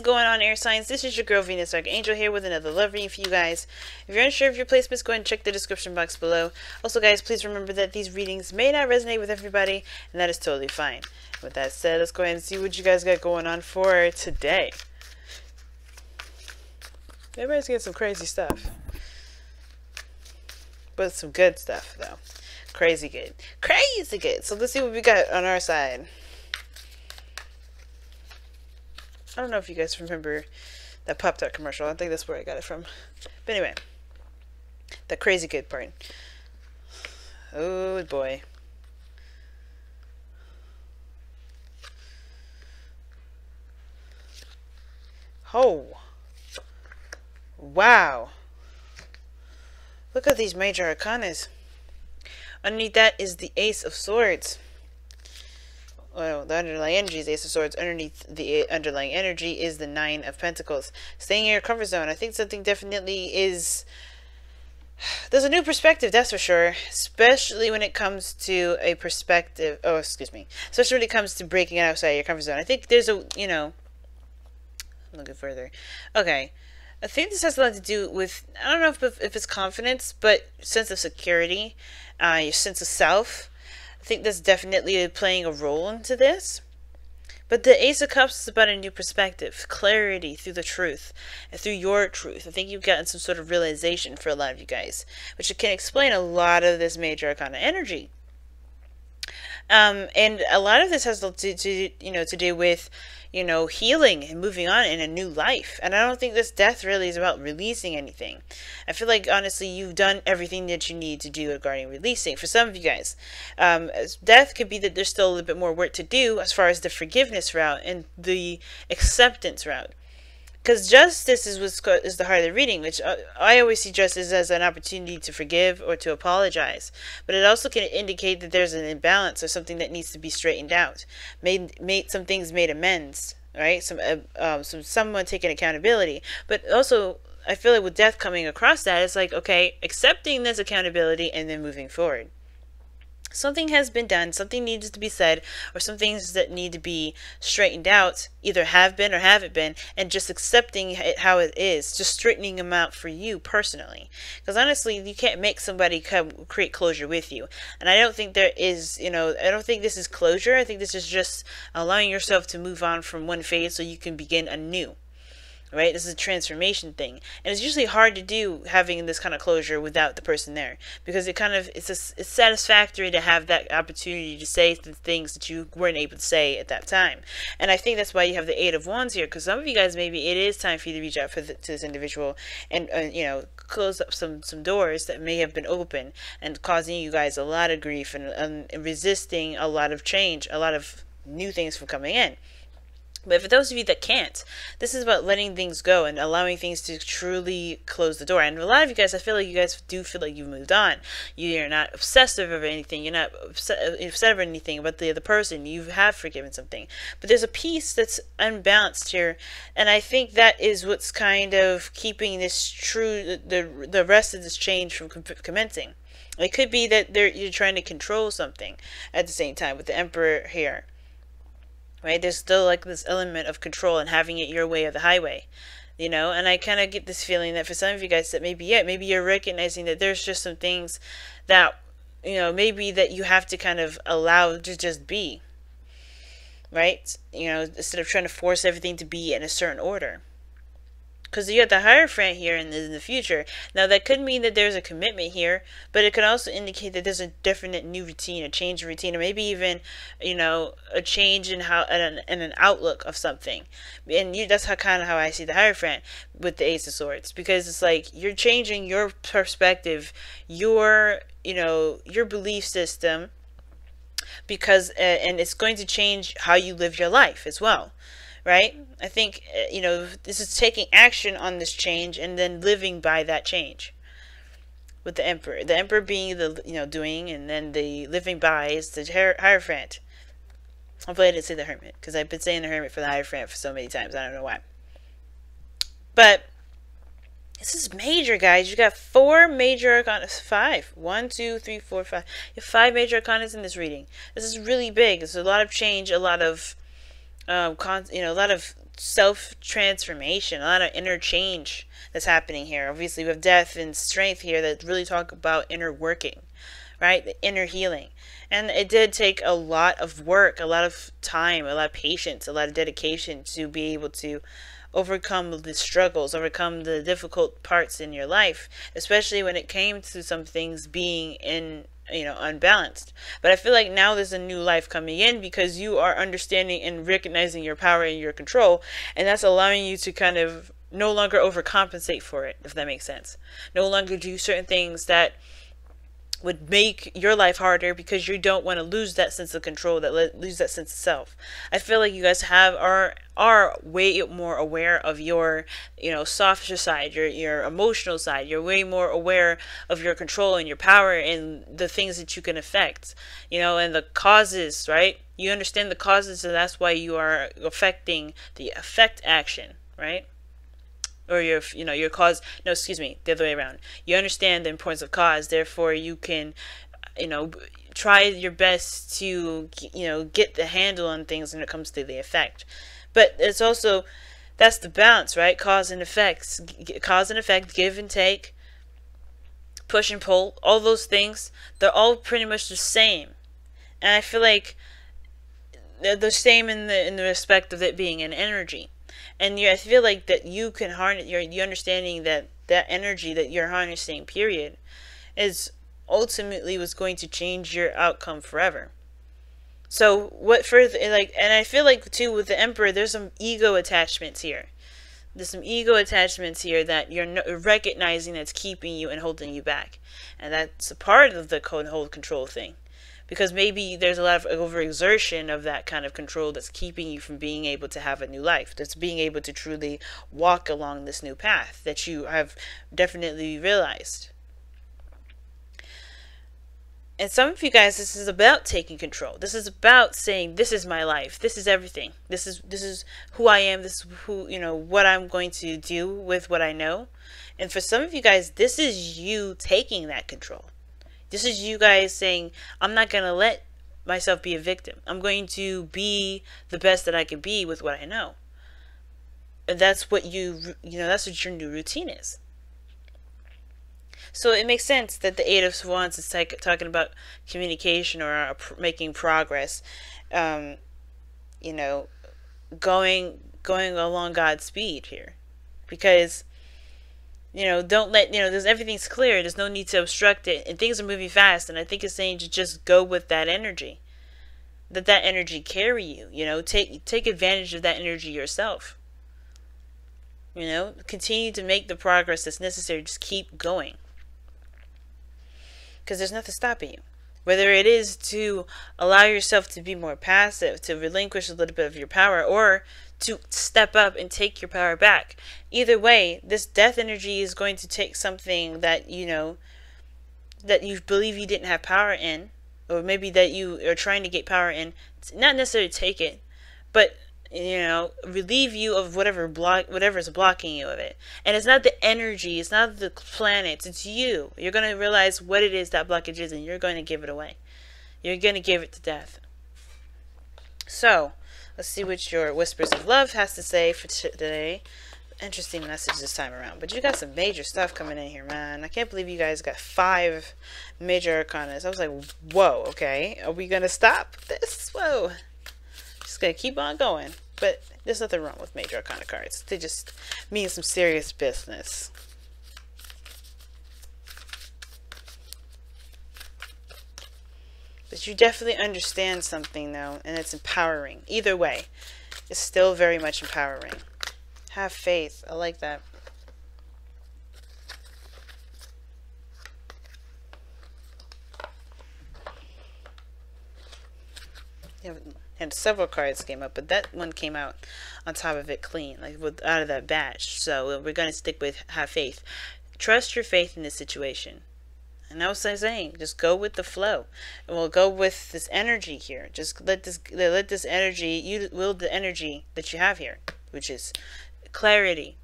is going on, air signs? This is your girl Venus Archangel here with another love reading for you guys. If you're unsure of your placements, go ahead and check the description box below. Also guys, please remember that these readings may not resonate with everybody, and that is totally fine. With that said, let's go ahead and see what you guys got going on for today. Everybody's getting some crazy stuff, but some good stuff though. Crazy good. Crazy good. So let's see what we got on our side. I don't know if you guys remember that Pop-Tart commercial. I think that's where I got it from. But anyway, the crazy good part. Oh boy. Oh. Wow. Look at these major arcanas. Underneath that is the Ace of Swords. Well, the underlying energy is Ace of Swords. Underneath the underlying energy is the Nine of Pentacles. Staying in your comfort zone. I think something definitely is... There's a new perspective, that's for sure. Especially when it comes to a perspective... Oh, excuse me. Especially when it comes to breaking outside your comfort zone. I think there's a, you know... I'm looking further. Okay. I think this has a lot to do with... I don't know if it's confidence, but sense of security. Your sense of self. I think that's definitely playing a role into this. But the Ace of Cups is about a new perspective, clarity through the truth, and through your truth. I think you've gotten some sort of realization for a lot of you guys, which can explain a lot of this major arcana energy. And a lot of this has to do with, you know, healing and moving on in a new life. And I don't think this death really is about releasing anything. I feel like, honestly, you've done everything that you need to do regarding releasing. For some of you guys, death could be that there's still a little bit more work to do as far as the forgiveness route and the acceptance route. Because justice is the heart of the reading, which I always see justice as an opportunity to forgive or to apologize. But it also can indicate that there's an imbalance or something that needs to be straightened out. Some things made amends, right? Someone taking accountability. But also, I feel like with death coming across that, it's like, okay, accepting this accountability and then moving forward. Something has been done, something needs to be said, or some things that need to be straightened out, either have been or haven't been, and just accepting it how it is, just straightening them out for you personally. Because honestly, you can't make somebody create closure with you. And I don't think there is, you know, I don't think this is closure. I think this is just allowing yourself to move on from one phase so you can begin anew. Right? This is a transformation thing. And it's usually hard to do having this kind of closure without the person there. Because it's satisfactory to have that opportunity to say the things that you weren't able to say at that time. And I think that's why you have the Eight of Wands here. Because some of you guys, maybe it is time for you to reach out to this individual and, you know, close up some doors that may have been open and causing you guys a lot of grief and resisting a lot of change, a lot of new things from coming in. But for those of you that can't, this is about letting things go and allowing things to truly close the door. And a lot of you guys, I feel like you guys do feel like you've moved on. You're not obsessive over anything. You're not upset over anything about the other person. You have forgiven something. But there's a piece that's unbalanced here. And I think that is what's kind of keeping this the rest of this change from commencing. It could be that you're trying to control something at the same time with the Emperor here. Right, there's still like this element of control and having it your way or the highway, you know. And I kind of get this feeling that for some of you guys that maybe you're recognizing that there's just some things that, you know, maybe that you have to kind of allow to just be, right? You know, instead of trying to force everything to be in a certain order. Because you got the Hierophant here in the future. Now, that could mean that there's a commitment here, but it could also indicate that there's a definite new routine, a change in routine, or maybe even, you know, a change in an outlook of something. And that's kind of how I see the Hierophant with the Ace of Swords, because it's like you're changing your perspective, your belief system, because and it's going to change how you live your life as well. Right? I think, you know, this is taking action on this change and then living by that change. With the Emperor. The Emperor being the, you know, doing, and then the living by is the Hierophant. Hopefully I didn't say the Hermit, because I've been saying the Hermit for the Hierophant for so many times. I don't know why. But this is major, guys. You got 4 major arcana. 5. 1, 2, 3, 4, 5. You have 5 major arcanas in this reading. This is really big. There's a lot of change, a lot of a lot of self-transformation, a lot of inner change that's happening here. Obviously, we have death and strength here that really talk about inner working, right? The inner healing. And it did take a lot of work, a lot of time, a lot of patience, a lot of dedication to be able to overcome the struggles, overcome the difficult parts in your life, especially when it came to some things being in, unbalanced. But I feel like now there's a new life coming in because you are understanding and recognizing your power and your control, and that's allowing you to kind of no longer overcompensate for it, if that makes sense. No longer do certain things that would make your life harder because you don't want to lose that sense of control, lose that sense of self. I feel like you guys are way more aware of your, softer side, your emotional side. You're way more aware of your control and your power and the things that you can affect, and the causes, right? You understand the causes, and that's why you are affecting the effect action, right? Or your cause, no, excuse me, the other way around. You understand the importance of cause, therefore you can, try your best to, get the handle on things when it comes to the effect. But it's also, that's the balance, right? Cause and effects, give and take, push and pull, all those things, they're all pretty much the same. And I feel like they're the same in the respect of it being an energy. And I feel like that you can harness, you're understanding that energy that you're harnessing, period, is ultimately what's going to change your outcome forever. So what further, and I feel like too with the Emperor, there's some ego attachments here. There's some ego attachments here that you're recognizing that's keeping you and holding you back. And that's a part of the whole control thing. Because maybe there's a lot of overexertion of that kind of control that's keeping you from being able to have a new life. That's being able to truly walk along this new path that you have definitely realized. And some of you guys, this is about taking control. This is about saying, this is my life. This is everything. This is who I am. This is who, what I'm going to do with what I know. And for some of you guys, this is you taking that control. This is you guys saying, I'm not going to let myself be a victim. I'm going to be the best that I can be with what I know. And that's what that's what your new routine is. So it makes sense that the Eight of Wands is talking about communication or making progress, going along God's speed here. Because don't let, everything's clear. There's no need to obstruct it. And things are moving fast. And I think it's saying to just go with that energy. That energy carry you. Take advantage of that energy yourself. Continue to make the progress that's necessary. Just keep going. Because there's nothing stopping you. Whether it is to allow yourself to be more passive, to relinquish a little bit of your power, or to step up and take your power back. Either way, this death energy is going to take something that, that you believe you didn't have power in, or maybe that you are trying to get power in. Not necessarily take it, but, relieve you of whatever's blocking you of it. And it's not the energy, it's not the planets, it's you. You're going to realize what it is that blockage is, and you're going to give it away. You're going to give it to death. So, let's see what your Whispers of Love has to say for today. Interesting message this time around. But you got some major stuff coming in here, man. I can't believe you guys got 5 major arcanas. I was like, whoa, okay. Are we going to stop this? Whoa. Just going to keep on going. But there's nothing wrong with major arcana cards. They just mean some serious business. But you definitely understand something, though, and it's empowering. Either way, it's still very much empowering. Have faith. I like that. Yeah, and several cards came up, but that one came out on top of it clean, like out of that batch. So we're going to stick with have faith. Trust your faith in this situation. And that's what I'm saying. Just go with the flow. And we'll go with this energy here. Just let this energy, you will the energy that you have here, which is clarity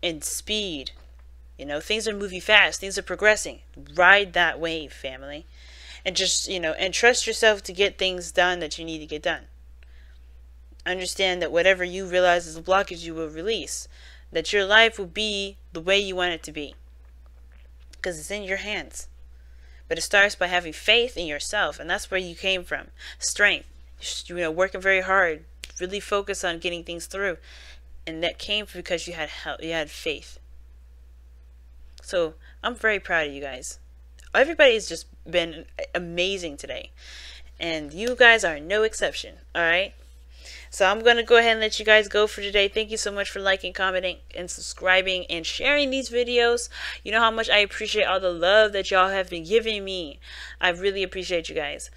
and speed. Things are moving fast. Things are progressing. Ride that wave, family. And just, and trust yourself to get things done that you need to get done. understand that whatever you realize is a blockage, you will release. That your life will be the way you want it to be. Because it's in your hands. But it starts by having faith in yourself. And that's where you came from. Strength. You know, working very hard. Really focus on getting things through. And that came because you had help. You had faith. So I'm very proud of you guys. Everybody has just been amazing today. And you guys are no exception. Alright? So I'm going to go ahead and let you guys go for today. Thank you so much for liking, commenting, and subscribing, and sharing these videos. You know how much I appreciate all the love that y'all have been giving me. I really appreciate you guys.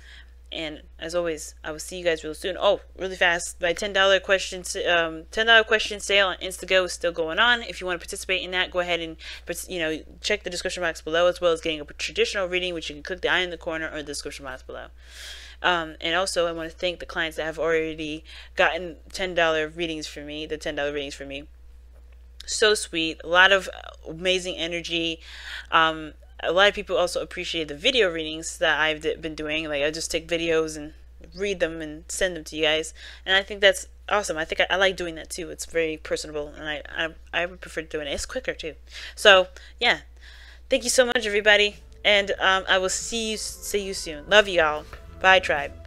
And as always, I will see you guys real soon. Oh, really fast, my $10 question sale on Instago is still going on. If you want to participate in that, go ahead and check the description box below, as well as getting a traditional reading, which you can click the eye in the corner or the description box below. And also, I want to thank the clients that have already gotten $10 readings from me. The $10 readings from me. So sweet. A lot of amazing energy. A lot of people also appreciate the video readings that I've been doing. Like, I just take videos and read them and send them to you guys. And I think that's awesome. I think I like doing that too. It's very personable, and I would prefer doing it. It's quicker too. So yeah, thank you so much, everybody. And I will see you soon. Love you all. Bye, tribe.